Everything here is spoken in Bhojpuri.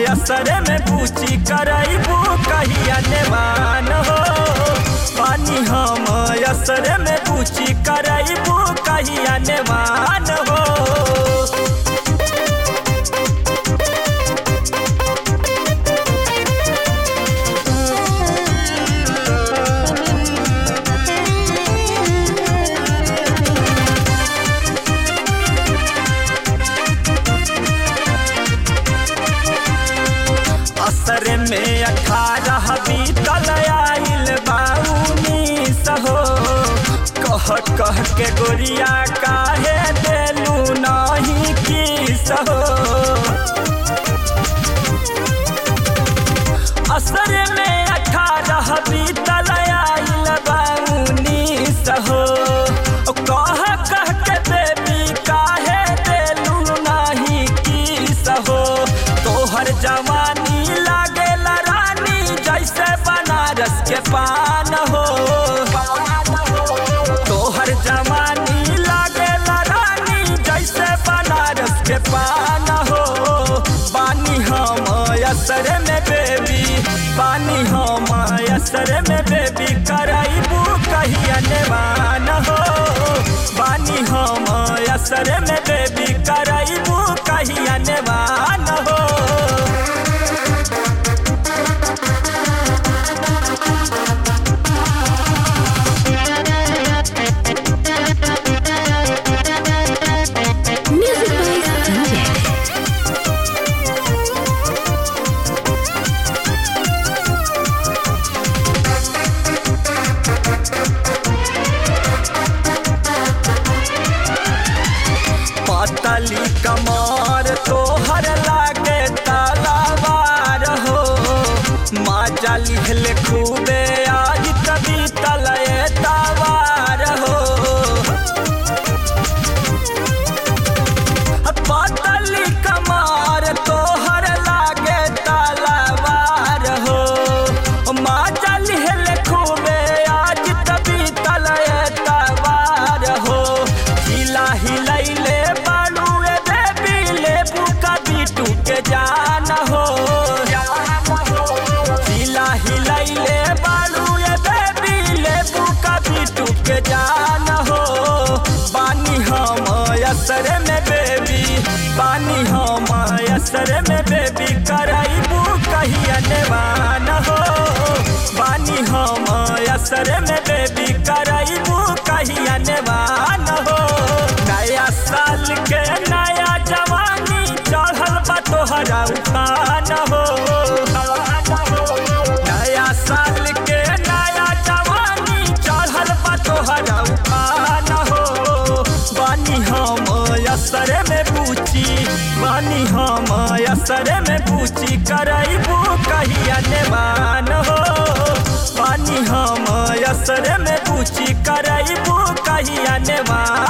असरे में पूछी करैबू कहिया नेवान हो। पानी हम असरे में पूछी करैबू कहिया नेवान हो। असरे में 18 बीतल आइल बाउनीस हो। कह कह के गोरिया काहे देलू नहीं किस हो। असरे में 18 बीतल आइल बाउनीस हो। कह कह के बेबी काहे देलू नहीं किस हो। तोहर जवानी बनारस के पान हो। तोहर जवानी लागेला रानी जैसे बनारस के पान हो। पानी हम असरे में बेबी, पानी हम असरे में बेबी करैबू कहिया नेवान हो। पानी हम असरे में बेबी करैबू कहिया नेवान हो। पतली कमर तोहर लागे तलवार हो। माजा लिखले खूबे आज कभी तलए तवार हो। पतली कमर तोहर लागे तलवार हो। माजा लिखले खूबे आज कभी तलए तवार हो। हिला हिलैले के जान हो। हिला हिलैले बालू बेबी लेबू कभी टूके जान हो। पानी हम असरे में बेबी, पानी हम असरे में बेबी करैबू कहिया नेवान हो। पानी हम असरे में बेबी करैबू कहिया नेवान हो। नया साल के नया जवानी चढ़ल बा तोहरा उठान हो। नया साल के नया जवानी चढ़ल बा तोहरा उठान हो। बानी हम असरे में पूछी, बानी हम असरे में पूछी करैबू कहिया नेवान हो। बानी हम असरे में पूछी करैबू कहिया नेवान।